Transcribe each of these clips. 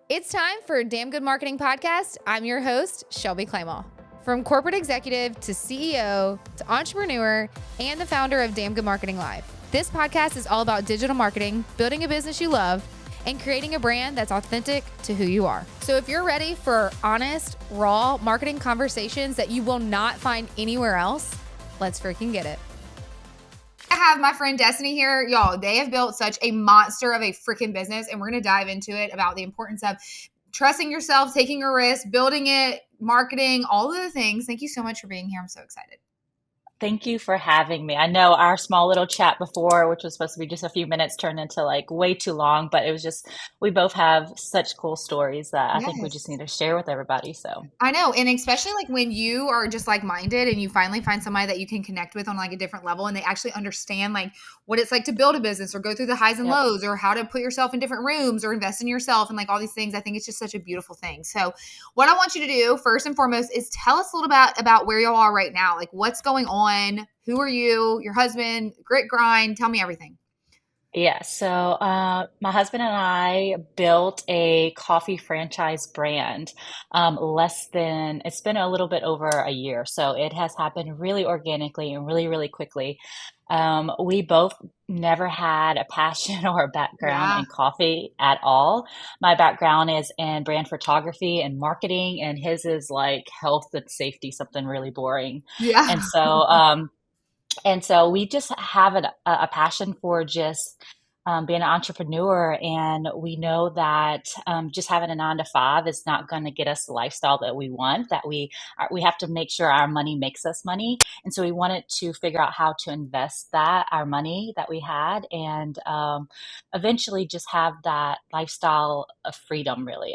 It's time for a Damn Good Marketing Podcast. I'm your host, Shelby Clement. From corporate executive to CEO to entrepreneur and the founder of Damn Good Marketing Live, this podcast is all about digital marketing, building a business you love, and creating a brand that's authentic to who you are. So if you're ready for honest, raw marketing conversations that you will not find anywhere else, let's freaking get it. I have my friend Destiny here. Y'all, they have built such a monster of a freaking business, and we're going to dive into it about the importance of trusting yourself, taking a risk, building it, marketing, all of the things. Thank you so much for being here. I'm so excited. Thank you for having me. I know our small little chat before, which was supposed to be just a few minutes, turned into like way too long, but it was just, we both have such cool stories that I think we just Yes. need to share with everybody. So, I know. And especially like when you are just like minded and you finally find somebody that you can connect with on like a different level and they actually understand like what it's like to build a business or go through the highs and yep. lows or how to put yourself in different rooms or invest in yourself and like all these things. I think it's just such a beautiful thing. So what I want you to do first and foremost is tell us a little bit about where y'all are right now. Like what's going on? Who are you? Your husband? Grit grind? Tell me everything. Yeah, so my husband and I built a coffee franchise brand it's been a little bit over a year. So it has happened really organically and really, really quickly. We both never had a passion or a background Yeah. in coffee at all. My background is in brand photography and marketing, and his is like health and safety, something really boring. Yeah. And so, um, and so we just have a passion for just being an entrepreneur. And we know that just having a 9 to 5 is not going to get us the lifestyle that we want, that we have to make sure our money makes us money. And so we wanted to figure out how to invest our money that we had, and eventually just have that lifestyle of freedom, really.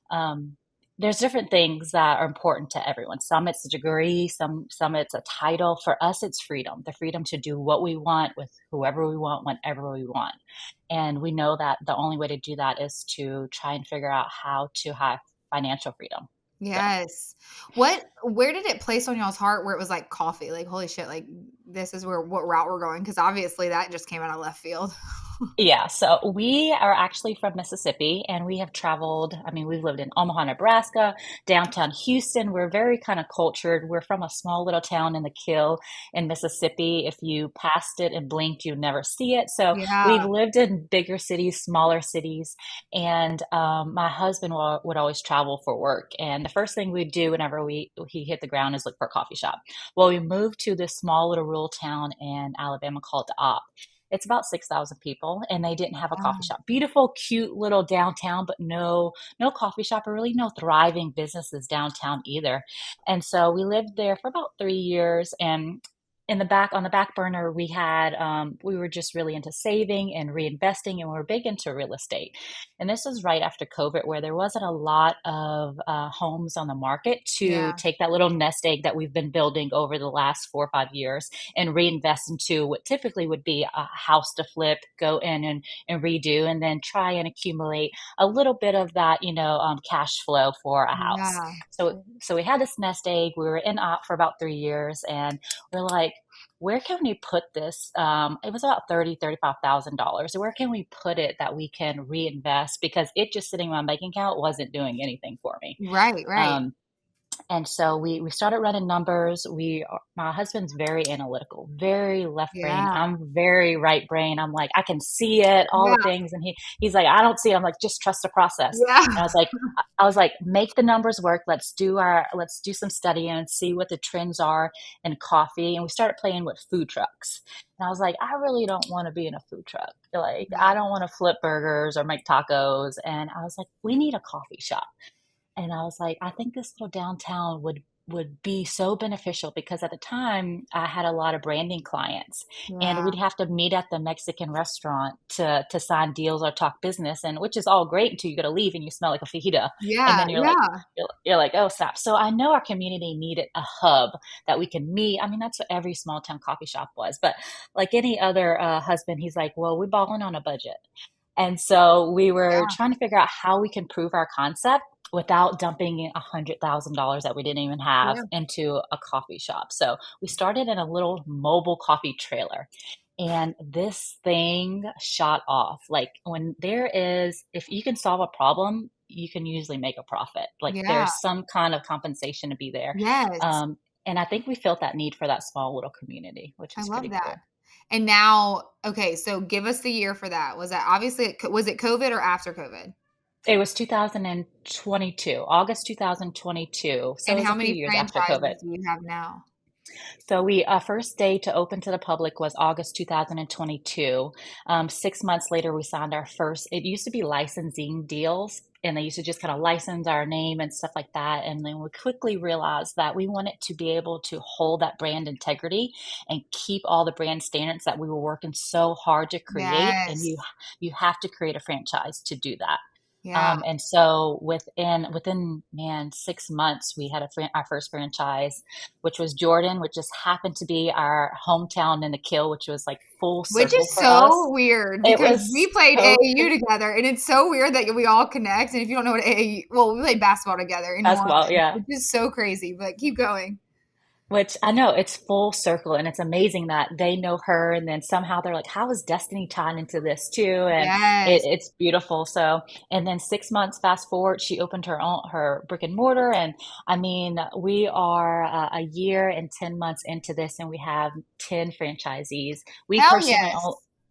Um, there's different things that are important to everyone. Some it's a degree, some it's a title. For us, it's freedom, the freedom to do what we want with whoever we want, whenever we want. And we know that the only way to do that is to try and figure out how to have financial freedom. So. Yes. Where did it place on y'all's heart where it was like coffee? Like, holy shit, like this is what route we're going? Because obviously that just came out of left field. Yeah, so we are actually from Mississippi, and we have traveled. I mean, we've lived in Omaha, Nebraska, downtown Houston. We're very kind of cultured. We're from a small little town in the Kill in Mississippi. If you passed it and blinked, you'd never see it. So we've Yeah. lived in bigger cities, smaller cities, and my husband would always travel for work. And the first thing we'd do whenever he hit the ground is look for a coffee shop. Well, we moved to this small little rural town in Alabama called Op. It's about 6,000 people, and they didn't have a coffee Wow. shop. Beautiful, cute little downtown, but no coffee shop, or really no thriving businesses downtown either. And so we lived there for about 3 years, and on the back burner, we were just really into saving and reinvesting, and we were big into real estate. And this was right after COVID, where there wasn't a lot of homes on the market to Yeah. take that little nest egg that we've been building over the last 4 or 5 years and reinvest into what typically would be a house to flip, go in and redo, and then try and accumulate a little bit of that, cash flow for a house. Yeah. So we had this nest egg. We were in op for about 3 years, and we're like, where can we put this? It was about $35,000. Where can we put it that we can reinvest? Because it just sitting in my bank account wasn't doing anything for me. Right, right. Um, and so we started running numbers. My husband's very analytical, very left brain. Yeah. I'm very right brain. I'm like, I can see it, all the Yeah. things. And he's like, I don't see it. I'm like, just trust the process. Yeah. And I was like, make the numbers work. Let's do some studying and see what the trends are in coffee. And we started playing with food trucks. And I was like, I really don't want to be in a food truck. Like, I Yeah. don't want to flip burgers or make tacos. And I was like, we need a coffee shop. And I was like, I think this little downtown would be so beneficial, because at the time I had a lot of branding clients, and Yeah. we'd have to meet at the Mexican restaurant to sign deals or talk business, and which is all great until you got to leave and you smell like a fajita, and Yeah. then Yeah. you're like, oh snap. So I know our community needed a hub that we can meet. I mean, that's what every small town coffee shop was, but like any other husband, he's like, well, we're balling on a budget. And so we were Yeah. trying to figure out how we can prove our concept without dumping in $100,000 that we didn't even have Yeah. into a coffee shop. So we started in a little mobile coffee trailer. And this thing shot off. Like if you can solve a problem, you can usually make a profit. Like Yeah. there's some kind of compensation to be there. Yes. And I think we felt that need for that small little community, which I is love pretty that. cool. And now, okay, so give us the year for that. Was that obviously, was it COVID or after COVID? It was 2022, August 2022. So it And was how a few many years after COVID. franchises do you have now? So first day to open to the public was August 2022. 6 months later, we signed our first. It used to be licensing deals, and they used to just kind of license our name and stuff like that. And then we quickly realized that we wanted to be able to hold that brand integrity and keep all the brand standards that we were working so hard to create. And Yes. you have to create a franchise to do that. Yeah. And so within man 6 months, we had our first franchise, which was Jordan, which just happened to be our hometown in the Kill, which was like full Which circle is for us. so weird It because was we played so AAU together, and it's so weird that we all connect. And if you don't know what AAU, well, we played basketball together in New basketball, Orleans, yeah. which is so crazy. But keep going. Which I know it's full circle, and it's amazing that they know her, and then somehow they're like, "How is Destiny tied into this too?" And Yes. it's beautiful. So, and then 6 months fast forward, she opened her brick and mortar, and I mean, we are a year and 10 months into this, and we have 10 franchisees. We Hell personally yes.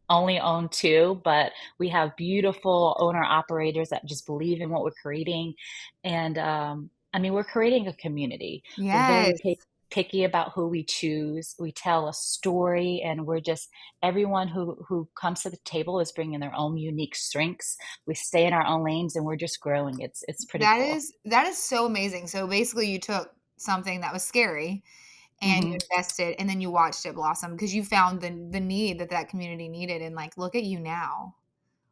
only own two, but we have beautiful owner operators that just believe in what we're creating, and I mean, we're creating a community. We're very Yes. picky about who we choose. We tell a story, and we're just everyone who comes to the table is bringing their own unique strengths. We stay in our own lanes, and we're just growing. It's pretty cool. That is so amazing. So basically, you took something that was scary and you Hmm. invested, and then you watched it blossom because you found the need that community needed, and like, look at you now.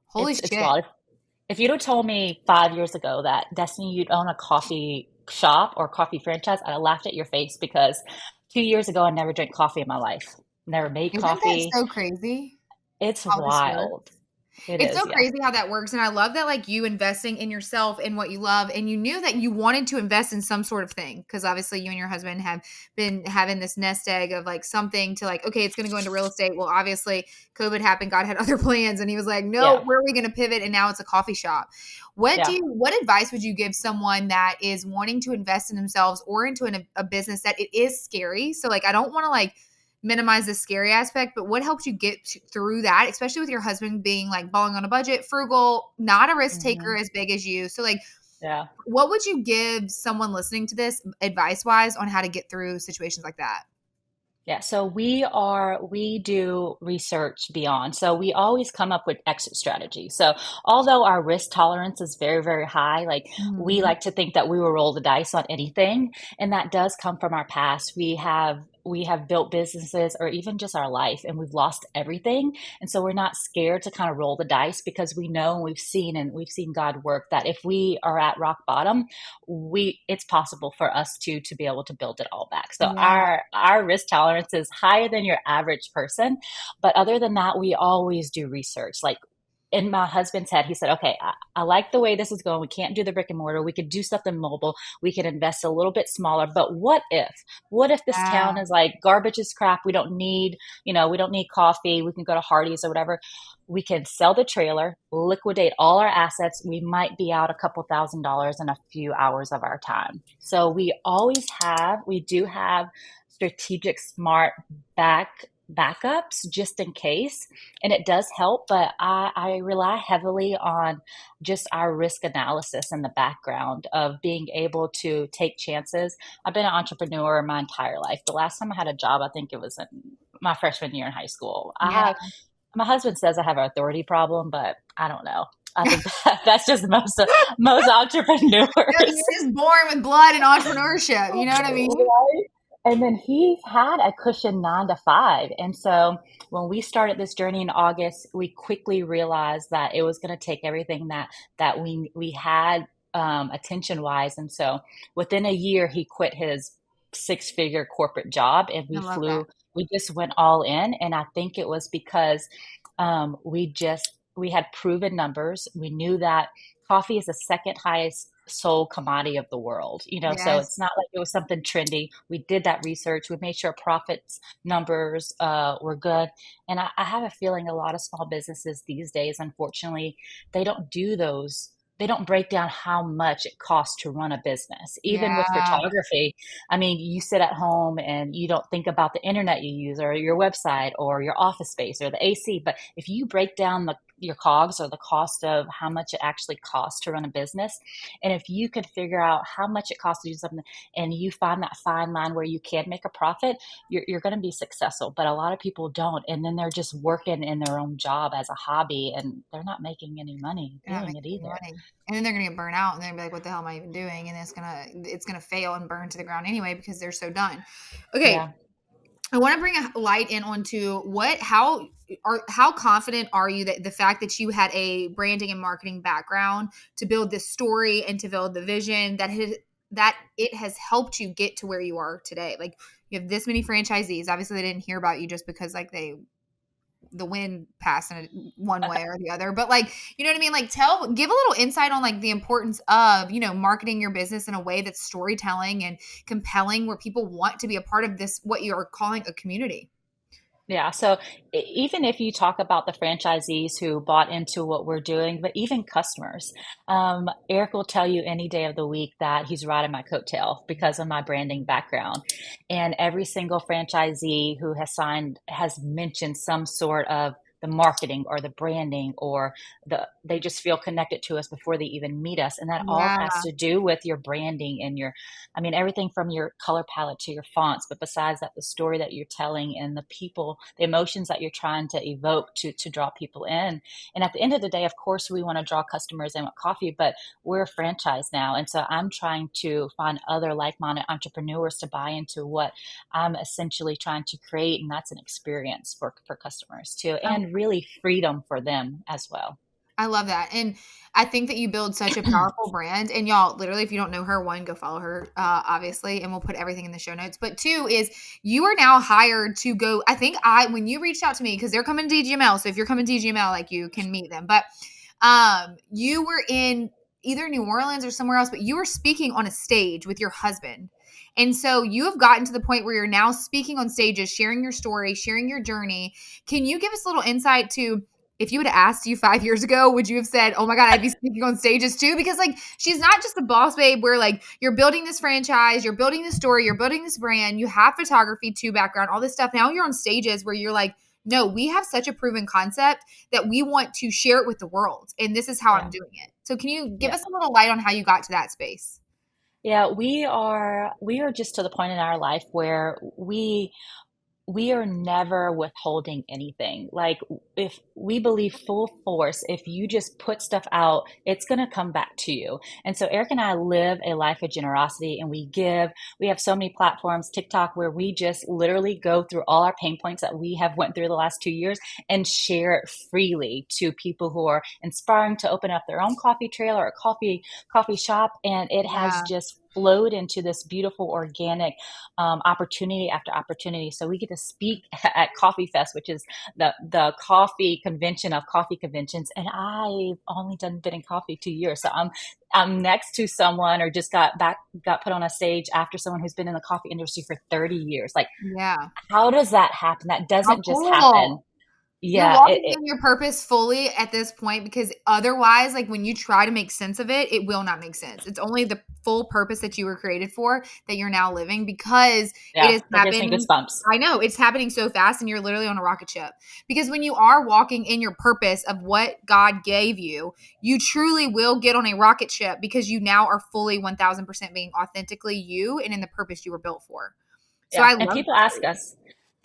Holy It's shit. wild. If you'd have told me 5 years ago that Destiny, you'd own a coffee shop or coffee franchise, I'd have laughed at your face because 2 years ago I never drank coffee in my life. Never made Isn't that coffee. so crazy It's how this works? wild. It It's is, so yeah. crazy how that works, and I love that, like, you investing in yourself and what you love, and you knew that you wanted to invest in some sort of thing because obviously you and your husband have been having this nest egg of, like, something to, like, okay, it's gonna go into real estate. Well, obviously, COVID happened, God had other plans, and he was like, "No, Yeah. where are we gonna pivot?" And now it's a coffee shop. Yeah. What advice would you give someone that is wanting to invest in themselves or into a business that it is scary? So, like, I don't wanna, like, minimize the scary aspect, but what helps you through that, especially with your husband being like balling on a budget, frugal, not a risk taker Hmm. as big as you. So, like, Yeah. what would you give someone listening to this advice wise on how to get through situations like that? Yeah, so we do research beyond. So we always come up with exit strategies. So although our risk tolerance is very, very high, like we Mhm. like to think that we will roll the dice on anything, and that does come from our past. We have built businesses or even just our life, and we've lost everything. And so we're not scared to kind of roll the dice because we know and we've seen God work that if we are at rock bottom, we it's possible for us to be able to build it all back. So Yeah. our risk tolerance is higher than your average person, but other than that, we always do research. Like in my husband's head, he said, "Okay, I like the way this is going. We can't do the brick and mortar. We could do something mobile. We could invest a little bit smaller. But what if? What if this Yeah. town is like garbage is crap? We don't need coffee. We can go to Hardee's or whatever. We can sell the trailer, liquidate all our assets. We might be out a couple $1,000s in a few hours of our time. So we do have strategic, smart backups just in case, and it does help. But I rely heavily on just our risk analysis in the background of being able to take chances. I've been an entrepreneur my entire life. The last time I had a job, I think it was in my freshman year in high school. Yeah. My husband says I have an authority problem, but I don't know. I think that's just most You're entrepreneurs. just born with blood and entrepreneurship. You know what I mean? Right. And then he's had a cushion 9 to 5. And so when we started this journey in August, we quickly realized that it was going to take everything that we had attention wise. And so within a year, he quit his 6-figure corporate job, and I love that. we just went all in. And I think it was because we had proven numbers. We knew that coffee is the second highest sold commodity of the world, so Yes. it's not like it was something trendy. We did that research. We made sure profits numbers were good. And I have a feeling a lot of small businesses these days, unfortunately, they don't do those. They don't break down how much it costs to run a business. Even with Yeah. photography, I mean, you sit at home and you don't think about the internet you use or your website or your office space or the AC. But if you break down your cogs or the cost of how much it actually costs to run a business, and if you could figure out how much it costs to do something and you find that fine line where you can make a profit, you're going to be successful. But a lot of people don't. And then they're just working in their own job as a hobby and they're not making any money They're not doing making it any either. money. And then they're gonna get burnt out and they're gonna be like, what the hell am I even doing? And it's gonna fail and burn to the ground anyway because they're so done. Okay. Yeah. I want to bring a light in onto how confident are you that the fact that you had a branding and marketing background to build this story and to build the vision that it has helped you get to where you are today? Like you have this many franchisees. Obviously, they didn't hear about you just because like the wind passed in one way or the other. But like, you know what I mean? Like give a little insight on like the importance of, marketing your business in a way that's storytelling and compelling where people want to be a part of this, what you're calling a community. Yeah. So even if you talk about the franchisees who bought into what we're doing, but even customers, Eric will tell you any day of the week that he's riding my coattail because of my branding background. And every single franchisee who has signed has mentioned some sort of the marketing or the branding or they just feel connected to us before they even meet us. And that all has Yeah. to do with your branding and I mean, everything from your color palette to your fonts, but besides that, the story that you're telling and the people, the emotions that you're trying to evoke to draw people in. And at the end of the day, of course, we want to draw customers in with coffee, but we're a franchise now. And so I'm trying to find other like-minded entrepreneurs to buy into what I'm essentially trying to create. And that's an experience for customers too, and really freedom for them as well. I love that. And I think that you build such a powerful brand. And y'all, literally, if you don't know her, one, go follow her, obviously, and we'll put everything in the show notes. But two is you are now hired to go. When you reached out to me, because they're coming to DGML. So if you're coming to DGML, like you can meet them. But you were in either New Orleans or somewhere else, but you were speaking on a stage with your husband. And so you have gotten to the point where you're now speaking on stages, sharing your story, sharing your journey. Can you give us a little insight to if you would have asked you 5 years ago, would you have said, oh my God, I'd be speaking on stages too? Because like, she's not just a boss babe where like you're building this franchise, you're building this story, you're building this brand, you have photography too background, all this stuff. Now you're on stages where you're like, no, we have such a proven concept that we want to share it with the world. And this is how I'm Yeah. doing it. So can you give Yeah. us a little light on how you got to that space? Yeah, we are just to the point in our life where we are never withholding anything. Like if we believe full force, if you just put stuff out, it's going to come back to you. And so Eric and I live a life of generosity and we give. We have so many platforms, TikTok, where we just literally go through all our pain points that we have went through the last 2 years and share it freely to people who are inspiring to open up their own coffee trailer or coffee shop. And it has Yeah. just flowed into this beautiful organic opportunity after opportunity. So we get to speak at Coffee Fest, which is the coffee convention of coffee conventions, and I've only been in coffee 2 years. So I'm next to someone, or just got put on a stage after someone who's been in the coffee industry for 30 years. Like, Yeah. how does that happen? That How doesn't just happen. cool. You're Yeah, walking in your purpose fully at this point because otherwise, like when you try to make sense of it, it will not make sense. It's only the full purpose that you were created for that you're now living because it yeah, has that gives me happened. goosebumps. I know it's happening so fast and you're literally on a rocket ship because when you are walking in your purpose of what God gave you, you truly will get on a rocket ship because you now are fully 1000% being authentically you and in the purpose you were built for. So Yeah. I And love that for you.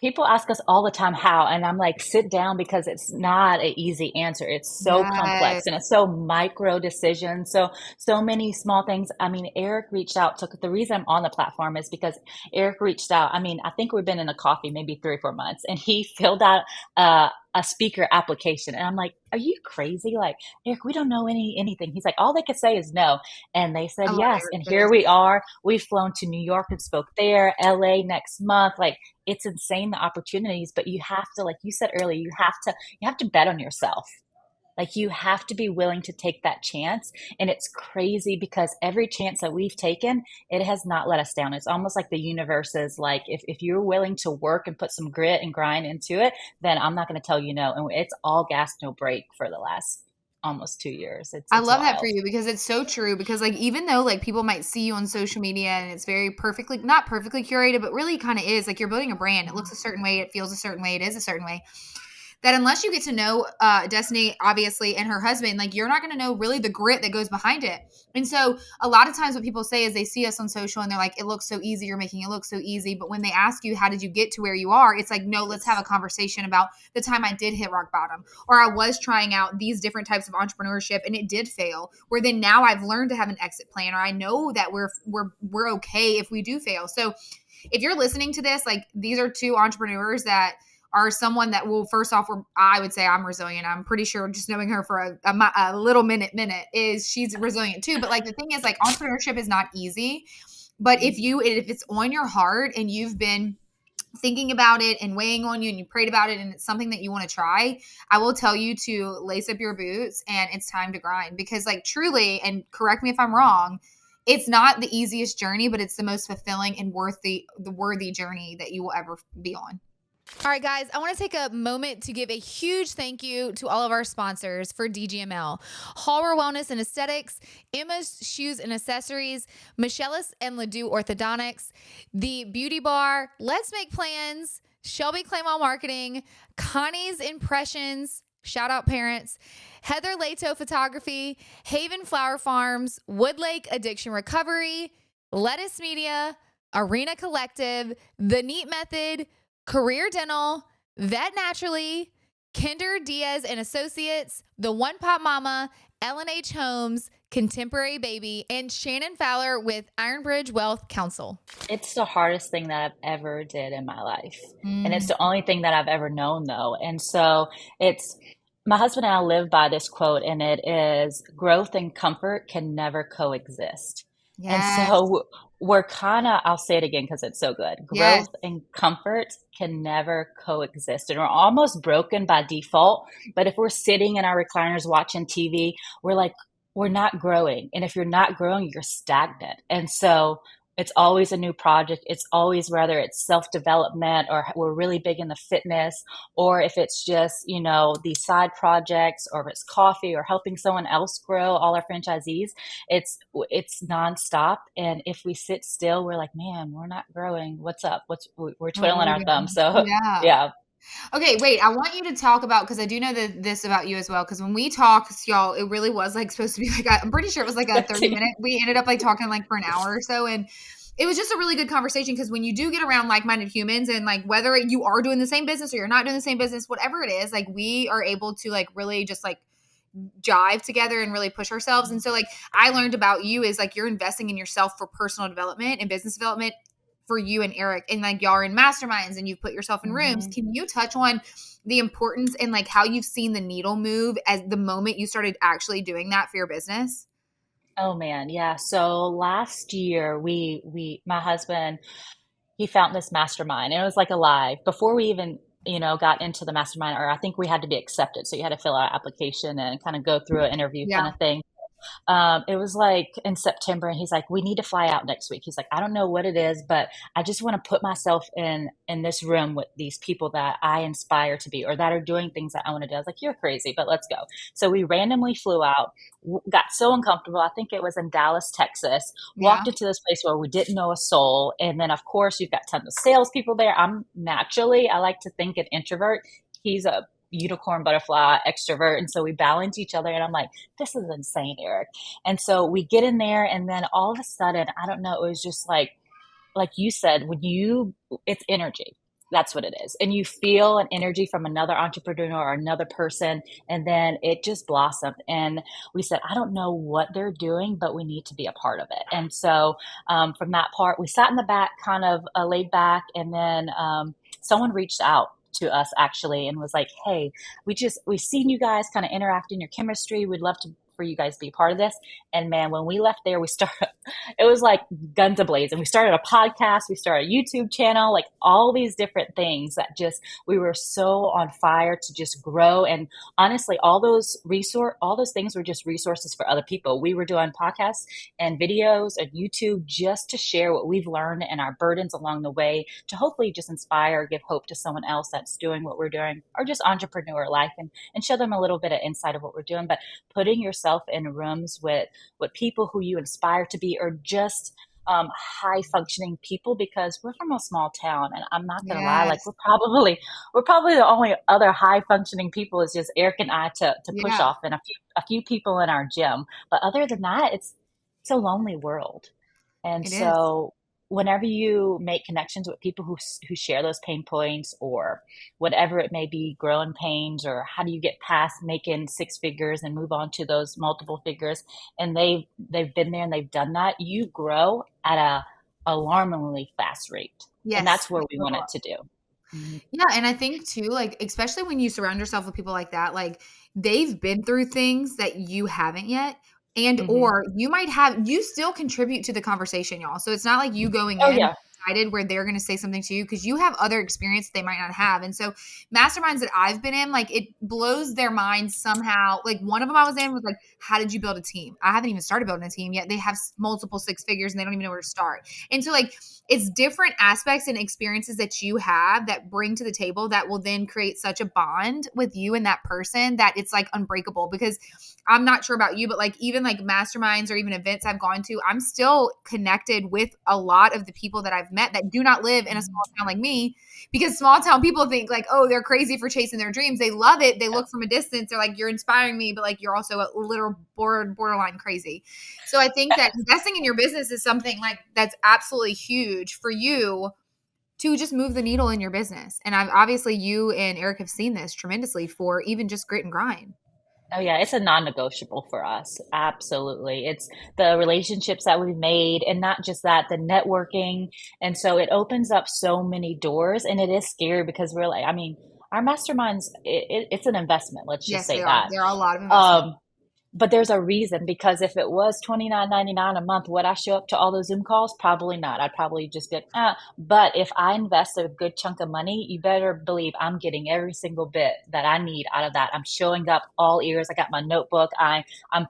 people ask us all the time how, and I'm like, sit down because it's not an easy answer. It's so Yes. complex and it's so micro decisions. So many small things. I mean, Eric reached out to the reason I'm on the platform is because Eric reached out. I mean, I think we've been in a coffee maybe 3 or 4 months and he filled out a speaker application. And I'm like, are you crazy? Like, Eric, we don't know anything. He's like, all they could say is no. And they I said love yes. Eric And for here this. we are. We've flown to New York and spoke there, LA next month. Like, it's insane the opportunities, but you have to, like you said earlier, you have to bet on yourself. Like you have to be willing to take that chance. And it's crazy because every chance that we've taken, it has not let us down. It's almost like the universe is like, if you're willing to work and put some grit and grind into it, then I'm not going to tell you no. And it's all gas, no break for the last almost 2 years. I It's love that for wild. you because it's so true. Because like even though like people might see you on social media and it's very perfectly not perfectly curated, but really kind of is like you're building a brand. It looks a certain way, it feels a certain way, it is a certain way. That unless you get to know Destiny, obviously, and her husband, like you're not going to know really the grit that goes behind it. And so a lot of times what people say is they see us on social and they're like, it looks so easy. You're making it look so easy. But when they ask you, how did you get to where you are? It's like, no, let's have a conversation about the time I did hit rock bottom or I was trying out these different types of entrepreneurship and it did fail, where then now I've learned to have an exit plan, or I know that we're okay if we do fail. So if you're listening to this, like these are two entrepreneurs that are someone that will, first off, I would say I'm resilient. I'm pretty sure just knowing her for a little minute is she's resilient too. But like the thing is, like entrepreneurship is not easy. But if it's on your heart and you've been thinking about it and weighing on you and you prayed about it and it's something that you want to try, I will tell you to lace up your boots and it's time to grind. Because like truly, and correct me if I'm wrong, it's not the easiest journey, but it's the most fulfilling and worthy journey that you will ever be on. All right, guys, I want to take a moment to give a huge thank you to all of our sponsors for DGML. Hallware Wellness and Aesthetics, Emma's Shoes and Accessories, Michelle's and Ledoux Orthodontics, The Beauty Bar, Let's Make Plans, Shelby Clement Marketing, Connie's Impressions, shout out parents, Heather Lato Photography, Haven Flower Farms, Woodlake Addiction Recovery, Lettuce Media, Arena Collective, The Neat Method, Career Dental, Vet Naturally, Kinder Diaz and Associates, The One Pop Mama, Ellen H. Holmes, Contemporary Baby, and Shannon Fowler with Ironbridge Wealth Counsel. It's the hardest thing that I've ever did in my life. And it's the only thing that I've ever known though. And so it's my husband and I live by this quote, and it is growth and comfort can never coexist. And Yes. so we're kind of, I'll say it again because it's so good. Yes. Growth and comfort can never coexist. And we're almost broken by default. But if we're sitting in our recliners watching TV, we're like, we're not growing. And if you're not growing, you're stagnant. And so it's always a new project. It's always, whether it's self-development or we're really big in the fitness, or if it's just, these side projects, or if it's coffee or helping someone else grow, all our franchisees, it's nonstop. And if we sit still, we're like, man, we're not growing. What's up? We're twiddling our thumbs. So yeah. yeah. Okay, wait. I want you to talk about, because I do know this about you as well. Because when we talked, y'all, it really was like supposed to be like I'm pretty sure it was like a 30-minute. We ended up like talking like for an hour or so, and it was just a really good conversation. Because when you do get around like-minded humans, and like whether you are doing the same business or you're not doing the same business, whatever it is, like we are able to like really just like jive together and really push ourselves. And so like I learned about you is like you're investing in yourself for personal development and business development for you and Eric, and like y'all are in masterminds and you've put yourself in rooms. Can you touch on the importance and like how you've seen the needle move as the moment you started actually doing that for your business? Oh man, yeah. So last year my husband, he found this mastermind, and it was like a live before we even got into the mastermind, or I think we had to be accepted, so you had to fill out an application and kind of go through an interview kind Yeah. of thing. It was like in September, and he's like, we need to fly out next week. He's like, I don't know what it is, but I just want to put myself in this room with these people that I inspire to be, or that are doing things that I want to do. I was like, you're crazy, but let's go. So we randomly flew out, got so uncomfortable. I think it was in Dallas, Texas, Yeah. walked into this place where we didn't know a soul. And then of course you've got tons of salespeople there. I like to think an introvert. He's a unicorn butterfly extrovert. And so we balance each other, and I'm like, this is insane, Eric. And so we get in there, and then all of a sudden, I don't know, it was just like you said, it's energy. That's what it is. And you feel an energy from another entrepreneur or another person, and then it just blossomed. And we said, I don't know what they're doing, but we need to be a part of it. And so from that part, we sat in the back, kind of laid back, and then someone reached out to us actually and was like, hey, we've seen you guys kind of interacting your chemistry. We'd love to for you guys to be part of this. And man, when we left there, we started, it was like guns ablaze. And we started a podcast, we started a YouTube channel, like all these different things that just, we were so on fire to just grow. And honestly, all those things were just resources for other people. We were doing podcasts and videos and YouTube just to share what we've learned and our burdens along the way to hopefully just inspire, give hope to someone else that's doing what we're doing or just entrepreneur life and show them a little bit of insight of what we're doing. But putting yourself in rooms with people who you inspire to be or just high functioning people, because we're from a small town and I'm not gonna lie, like Yes. we're probably the only other high functioning people is just Eric and I to push Yeah, off and a few people in our gym. But other than that, it's a lonely world. And it is. so whenever you make connections with people who share those pain points or whatever it may be, growing pains, or how do you get past making six figures and move on to those multiple figures, and they've been there and they've done that, you grow at a alarmingly fast rate. And Yes. that's where we want it to do. Mhm. Yeah, and I think too, like, especially when you surround yourself with people like that, like, they've been through things that you haven't yet, and Mhm. or you still contribute to the conversation, y'all. So it's not like you going Oh in yeah. excited where they're gonna say something to you because you have other experience they might not have. And so masterminds that I've been in, like, it blows their minds somehow. Like, one of them I was in was like, "How did you build a team?" I haven't even started building a team yet. They have multiple six figures and they don't even know where to start. And so, like, it's different aspects and experiences that you have that bring to the table that will then create such a bond with you and that person that it's like unbreakable. Because I'm not sure about you, but like even like masterminds or even events I've gone to, I'm still connected with a lot of the people that I've met that do not live in a small town like me, because small town people think like, oh, they're crazy for chasing their dreams. They love it. They Yeah. look from a distance. They're like, you're inspiring me, but like you're also a little borderline crazy. So I think that investing in your business is something like that's absolutely huge for you to just move the needle in your business. And I've obviously you and Eric have seen this tremendously for even just grit and grind. Oh yeah, it's a non-negotiable for us. Absolutely. It's the relationships that we've made and not just that, the networking. And so it opens up so many doors, and it is scary because we're like, I mean, our masterminds, it's an investment. Let's just Yes, say they are. that. There are a lot of investment. Um, but there's a reason, because if it was $29.99 a month, would I show up to all those Zoom calls? Probably not. I'd probably just get, But if I invest a good chunk of money, you better believe I'm getting every single bit that I need out of that. I'm showing up all ears. I got my notebook. I'm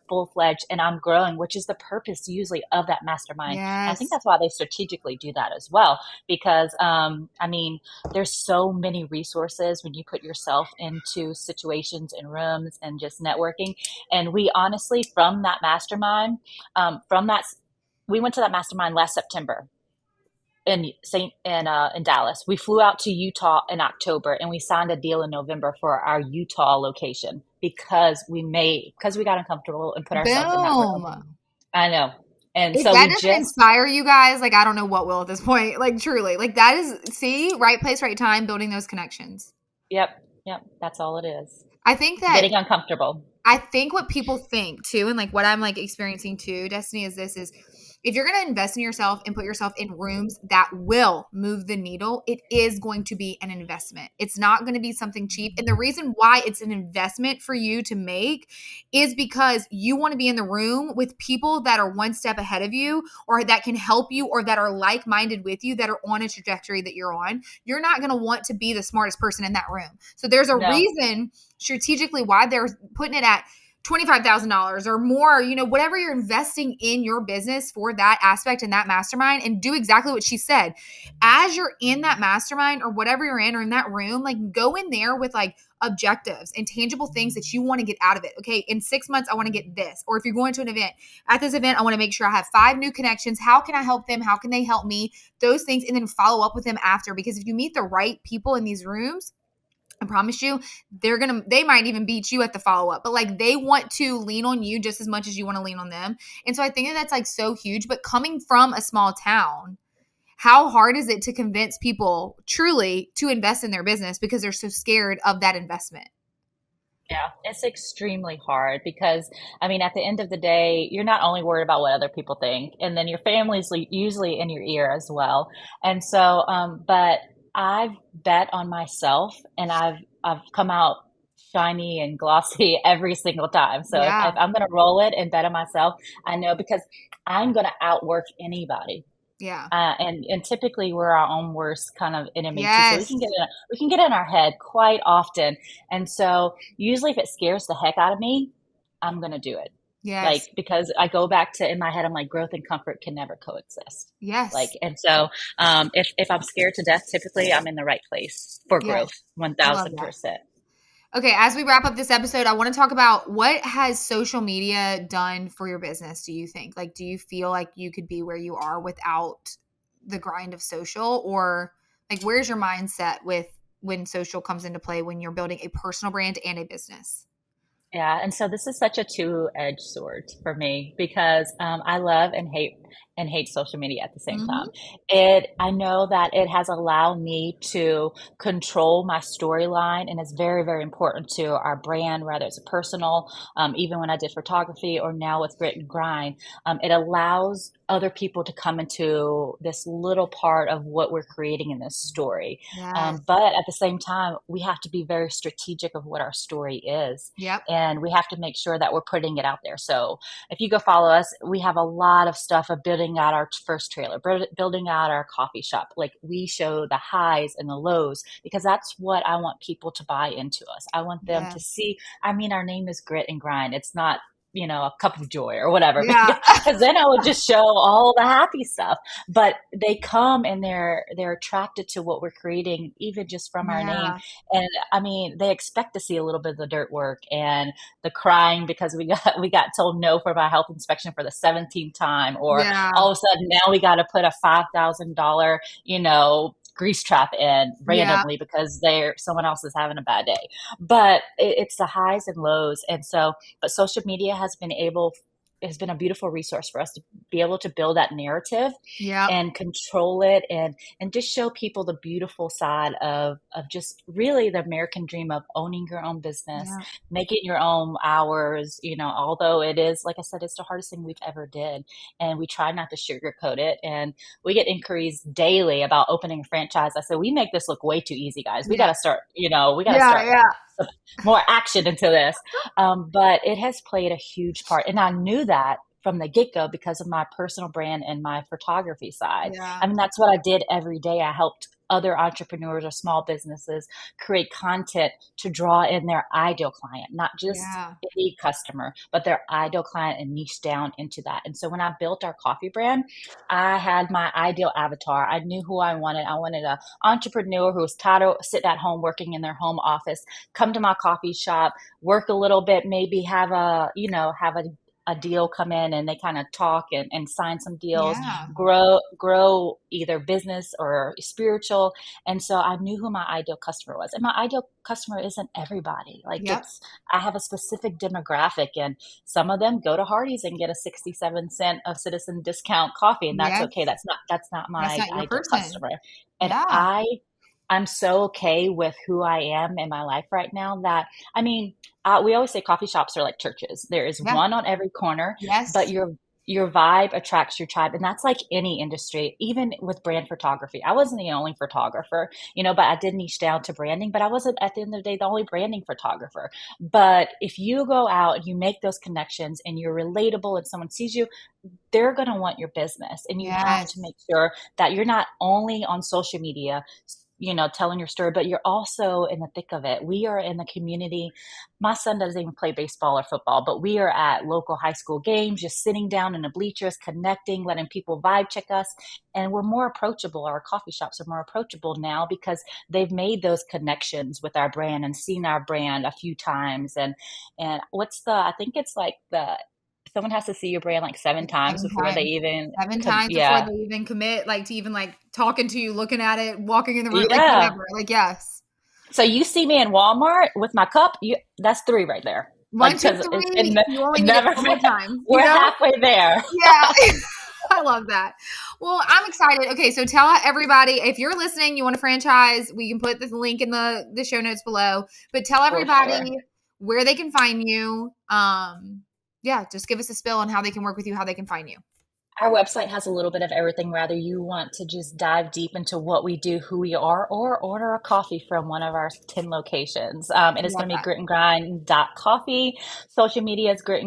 full fledged and I'm growing, which is the purpose usually of that mastermind. And I think Yes. that's why they strategically do that as well, because I mean, there's so many resources when you put yourself into situations and rooms and just networking. And we honestly, from that mastermind, from that, we went to that mastermind last September in Dallas. We flew out to Utah in October, and we signed a deal in November for our Utah location because we got uncomfortable and put ourselves in that room. Boom. I know. And If so that we doesn't just, inspire you guys, like I don't know what will at this point. Like truly, like that is see, right place, right time, building those connections. yep, yep, that's all it is. I think that Getting uncomfortable. I think what people think too, and like what I'm like experiencing too, Destiny, is this is if you're going to invest in yourself and put yourself in rooms that will move the needle, it is going to be an investment. It's not going to be something cheap. And the reason why it's an investment for you to make is because you want to be in the room with people that are one step ahead of you or that can help you or that are like minded with you, that are on a trajectory that you're on. You're not going to want to be the smartest person in that room. So there's a No, reason strategically why they're putting it at $25,000 or more, whatever you're investing in your business for that aspect and that mastermind, and do exactly what she said. As you're in that mastermind or whatever you're in or in that room, like go in there with like objectives and tangible things that you want to get out of it. Okay, in 6 months, I want to get this. Or if you're going to an event, at this event, I want to make sure I have 5 new connections. How can I help them? How can they help me? Those things, and then follow up with them after. Because if you meet the right people in these rooms, I promise you, they might even beat you at the follow up, but like they want to lean on you just as much as you want to lean on them. And so I think that that's like so huge. But coming from a small town, how hard is it to convince people truly to invest in their business because they're so scared of that investment? yeah, it's extremely hard because, I mean, at the end of the day, you're not only worried about what other people think, and then your family's usually in your ear as well. And so, but I've bet on myself, and I've come out shiny and glossy every single time. So if Yeah. I'm going to roll it and bet on myself, I know because I'm going to outwork anybody. Yeah. And typically we're our own worst kind of enemy too. So Yes. we can get in our head quite often. And so usually if it scares the heck out of me, I'm going to do it. Like, Yes. because I go back to, in my head, I'm like, growth and comfort can never coexist. Like, Yes. and so, if I'm scared to death, typically I'm in the right place for growth, Yes. I love that. 1000%. Okay, as we wrap up this episode, I want to talk about what has social media done for your business, do you think? Like, do you feel like you could be where you are without the grind of social? Or like, where's your mindset with when social comes into play when you're building a personal brand and a business? Yeah, and so this is such a two-edged sword for me because I love and hate social media at the same time. Mm-hmm. I know that it has allowed me to control my storyline, and it's very, very important to our brand, whether it's a personal, even when I did photography or now with Grit and Grind. It allows other people to come into this little part of what we're creating in this story. Yes. But at the same time, we have to be very strategic of what our story is, Yep. and we have to make sure that we're putting it out there. So if you go follow us, we have a lot of stuff of building out our first trailer, building out our coffee shop. Like, we show the highs and the lows because that's what I want people to buy into us. I want them Yeah. to see, I mean, our name is Grit and Grind. It's not, a cup of joy or whatever, Yeah. because then I would just show all the happy stuff. But they come and they're attracted to what we're creating, even just from our name. Yeah. And I mean, they expect to see a little bit of the dirt work and the crying because we got told no for my health inspection for the 17th time, or Yeah. all of a sudden now we got to put a $5,000, grease trap in Yeah. randomly because someone else is having a bad day. But it's the highs and lows. And so, but social media has been a beautiful resource for us to be able to build that narrative Yep. and control it, and just show people the beautiful side of just really the American dream of owning your own business, Yeah. making your own hours, although it is, like I said, it's the hardest thing we've ever did. And we try not to sugarcoat it. And we get inquiries daily about opening a franchise. I said, we make this look way too easy, guys. We got Yeah. to start, we got to Yeah. start Yeah. some more action into this. But it has played a huge part. And I knew that from the get-go because of my personal brand and my photography side. Yeah. I mean, that's what I did every day. I helped other entrepreneurs or small businesses create content to draw in their ideal client, not just Yeah. any customer, but their ideal client, and niche down into that. And so when I built our coffee brand, I had my ideal avatar. I knew who I wanted. I wanted an entrepreneur who was tired of sitting at home working in their home office, come to my coffee shop, work a little bit, maybe have a deal come in, and they kind of talk and sign some deals, Yeah. grow either business or spiritual. And so I knew who my ideal customer was. And my ideal customer isn't everybody. Like, Yep. I have a specific demographic, and some of them go to Hardee's and get a 67-cent of Citizen discount coffee. And that's Yes. okay. That's not That's my not your ideal person. customer. And Yeah. I'm so okay with who I am in my life right now that, I mean, we always say coffee shops are like churches. There is Yeah. one on every corner, but Yes. your vibe attracts your tribe. And that's like any industry, even with brand photography. I wasn't the only photographer, but I did niche down to branding, but I wasn't, at the end of the day, the only branding photographer. But if you go out and you make those connections and you're relatable and someone sees you, they're going to want your business. And you have to Yes. make sure that you're not only on social media, telling your story, but you're also in the thick of it. We are in the community. My son doesn't even play baseball or football, but we are at local high school games, just sitting down in the bleachers, connecting, letting people vibe check us. And we're more approachable. Our coffee shops are more approachable now because they've made those connections with our brand and seen our brand a few times. And I think it's like someone has to see your brand like 7 times 7 before they times. even 7 times before yeah. they even commit, like, to even, like, talking to you, looking at it, walking in the room, like, Yeah. whatever. Like, yes. So you see me in Walmart with my cup, that's 3 right there. 1, Like, 2, because 3. You only it need it never, 7 times, we're halfway there. Yeah. I love that. Well, I'm excited. Okay, so tell everybody, if you're listening, you want a franchise, we can put the link in the show notes below. But tell For everybody sure. where they can find you. Yeah, just give us a spill on how they can work with you, how they can find you. Our website has a little bit of everything, whether you want to just dive deep into what we do, who we are, or order a coffee from one of our 10 locations. And it's Love going to be that. gritandgrind.coffee. Social media is coffee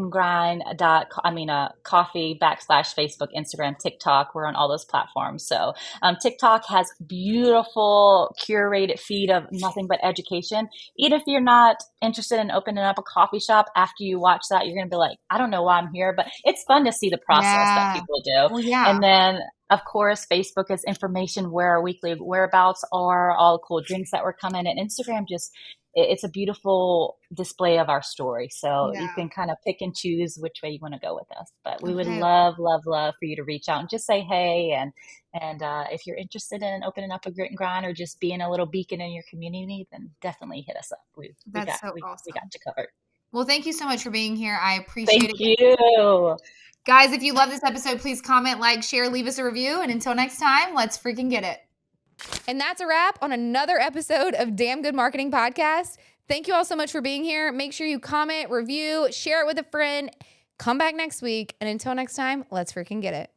/ Facebook, Instagram, TikTok. We're on all those platforms. So TikTok has beautiful curated feed of nothing but education. Even if you're not interested in opening up a coffee shop, after you watch that, you're going to be like, I don't know why I'm here, but it's fun to see the process that Yeah. people do. Well, yeah. And then, of course, Facebook is information where our weekly whereabouts are, all the cool drinks that were coming. And Instagram it's a beautiful display of our story. So you Yeah. can kind of pick and choose which way you want to go with us. But we would Okay. love, love, love for you to reach out and just say hey. And if you're interested in opening up a grit and grind or just being a little beacon in your community, then definitely hit us up. We That's got so we got awesome. you covered. Well, thank you so much for being here. I appreciate Thank it. you. Guys, if you love this episode, please comment, like, share, leave us a review. And until next time, let's freaking get it. And that's a wrap on another episode of Damn Good Marketing Podcast. Thank you all so much for being here. Make sure you comment, review, share it with a friend. Come back next week. And until next time, let's freaking get it.